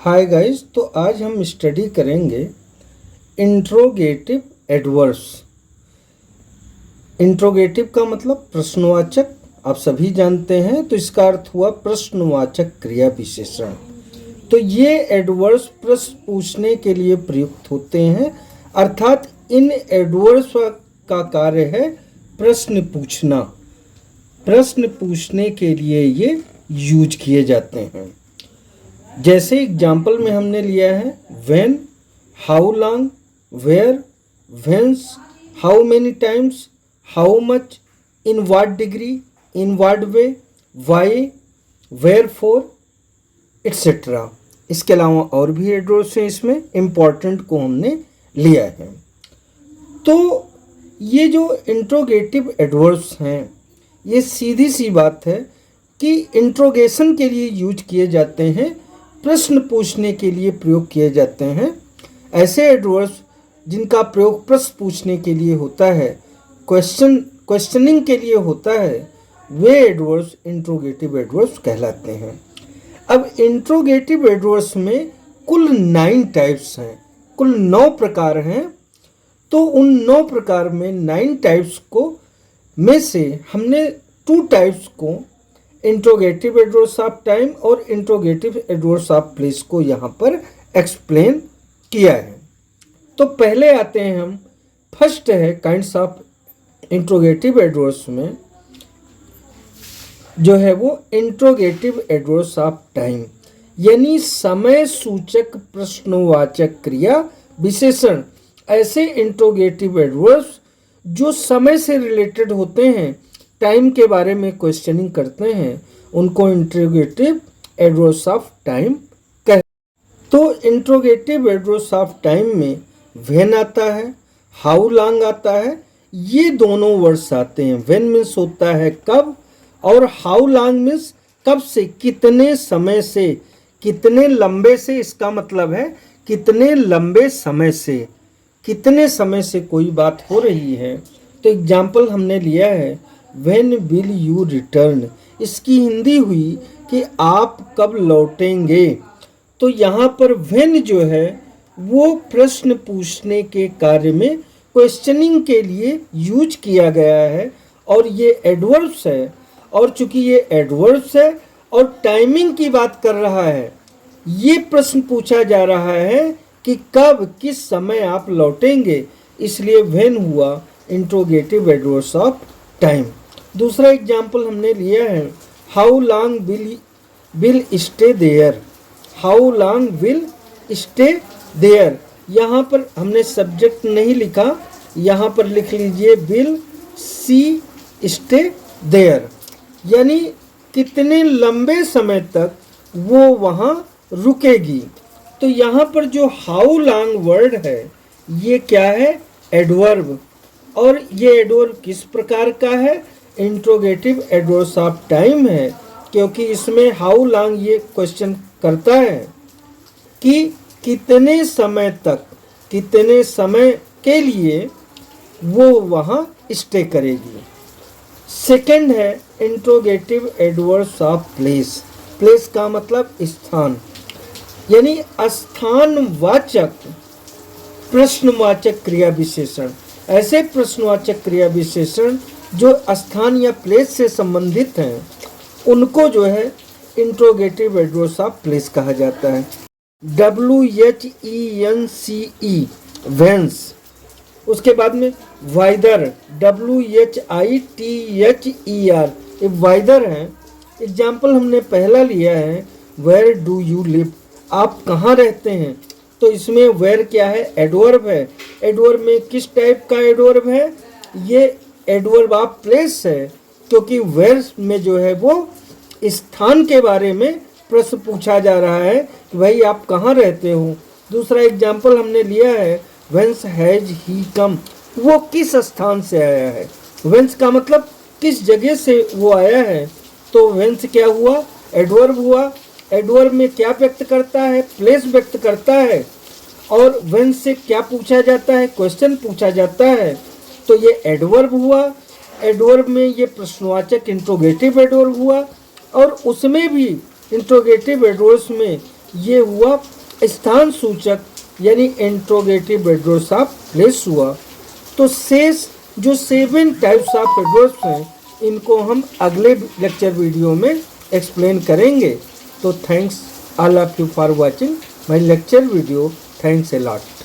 Hi guys, तो आज हम स्टडी करेंगे इंट्रोगेटिव एडवर्ब्स। इंट्रोगेटिव का मतलब प्रश्नवाचक, आप सभी जानते हैं। तो इसका अर्थ हुआ प्रश्नवाचक क्रिया विशेषण। तो ये एडवर्ब्स प्रश्न पूछने के लिए प्रयुक्त होते हैं, अर्थात इन एडवर्ब्स का कार्य है प्रश्न पूछना। प्रश्न पूछने के लिए ये यूज किए जाते हैं। जैसे एग्जाम्पल में हमने लिया है when, how long, where, whence, how many times, how much, in what degree, in what way, why, wherefore, etcetera. इसके अलावा और भी एडवर्ब्स हैं, इसमें इम्पॉर्टेंट को हमने लिया है। तो ये जो इंट्रोगेटिव एडवर्ब्स हैं, ये सीधी सी बात है कि इंट्रोगेशन के लिए यूज किए जाते हैं, प्रश्न पूछने के लिए प्रयोग किए जाते हैं। ऐसे एडवर्ब्स जिनका प्रयोग प्रश्न पूछने के लिए होता है, क्वेश्चनिंग के लिए होता है, वे एडवर्ब्स इंट्रोगेटिव एडवर्ब्स कहलाते हैं। अब इंट्रोगेटिव एडवर्ब्स में कुल 9 टाइप्स हैं, कुल 9 प्रकार हैं। तो उन 9 प्रकार में 9 टाइप्स को में से हमने 2 टाइप्स को इंट्रोगेटिव एडवर्ब्स ऑफ टाइम और इंट्रोगेटिव एडवर्ब्स ऑफ प्लेस को यहाँ पर एक्सप्लेन किया है। तो पहले आते हैं हम, फर्स्ट है काइंड्स ऑफ इंट्रोगेटिव एडवर्ब्स में जो है वो इंट्रोगेटिव एडवर्ब्स ऑफ टाइम, यानी समय सूचक प्रश्नवाचक क्रिया विशेषण। ऐसे इंट्रोगेटिव एडवर्ब्स जो समय से रिलेटेड होते हैं, टाइम के बारे में क्वेश्चनिंग करते हैं, उनको इंट्रोगेटिव एडवर्ब्स ऑफ टाइम कहते हैं। तो इंट्रोगेटिव एडवर्ब्स ऑफ टाइम में व्हेन आता है, हाउ लॉन्ग आता है। ये दोनों वर्ड्स आते हैं। व्हेन मीन्स होता है कब, और हाउ लॉन्ग मीन्स कब से, कितने समय से, कितने लंबे से। इसका मतलब है कितने लंबे समय से, कितने समय से कोई बात हो रही है। तो एग्जाम्पल हमने लिया है व्हेन विल यू रिटर्न। इसकी हिंदी हुई कि आप कब लौटेंगे। तो यहाँ पर व्हेन जो है वो प्रश्न पूछने के कार्य में क्वेश्चनिंग के लिए यूज किया गया है, और ये एडवर्ब्स है। और चूंकि ये एडवर्ब्स है और टाइमिंग की बात कर रहा है, ये प्रश्न पूछा जा रहा है कि कब, किस समय आप लौटेंगे, इसलिए व्हेन हुआ इंट्रोगेटिव एडवर्ब्स ऑफ टाइम। दूसरा एग्जाम्पल हमने लिया है how long will stay there. How long will stay there. यहाँ पर हमने सब्जेक्ट नहीं लिखा, यहाँ पर लिख लीजिए विल सी स्टे देयर, यानी कितने लंबे समय तक वो वहाँ रुकेगी। तो यहाँ पर जो हाउ लॉन्ग वर्ड है, ये क्या है, एडवर्ब। और ये एडवर्ब किस प्रकार का है, इंट्रोगेटिव एडवर्ब्स ऑफ टाइम है, क्योंकि इसमें हाउ लॉन्ग ये क्वेश्चन करता है कि कितने समय तक, कितने समय के लिए वो वहाँ स्टे करेगी। सेकंड है interrogative adverbs of place. Place का मतलब स्थान, यानी स्थानवाचक प्रश्नवाचक क्रिया विशेषण। ऐसे प्रश्नवाचक क्रिया विशेषण जो स्थान या प्लेस से संबंधित हैं, उनको जो है इंट्रोगेटिव एडवर्ब्स ऑफ प्लेस कहा जाता है। WHENCE whence. उसके बाद में वाइदर, WHITHER, ये वाइदर है। एग्जाम्पल हमने पहला लिया है वेयर डू यू लिव, आप कहाँ रहते हैं। तो इसमें वेयर क्या है, एडवर्ब है। एडवर्ब में किस टाइप का एडवर्ब है, ये एडवर्ब ऑफ प्लेस है, क्योंकि वेयर में जो है वो स्थान के बारे में प्रश्न पूछा जा रहा है कि भाई आप कहाँ रहते हो। दूसरा एग्जाम्पल हमने लिया है व्हेंस हैज ही कम, वो किस स्थान से आया है। व्हेंस का मतलब किस जगह से वो आया है। तो व्हेंस क्या हुआ, एडवर्ब हुआ। एडवर्ब में क्या व्यक्त करता है, प्लेस व्यक्त करता है। और व्हेंस से क्या पूछा जाता है, क्वेश्चन पूछा जाता है। तो ये एडवर्ब हुआ। एडवर्ब में ये प्रश्नवाचक इंट्रोगेटिव एडवर्ब हुआ, और उसमें भी इंट्रोगेटिव एडवर्ब्स में ये हुआ स्थान सूचक यानी इंट्रोगेटिव एडवर्ब्स ऑफ प्लेस हुआ। तो शेष जो 7 टाइप्स ऑफ एडवर्ब्स हैं इनको हम अगले लेक्चर वीडियो में एक्सप्लेन करेंगे। तो thanks all of you for watching my lecture video. Thanks a lot.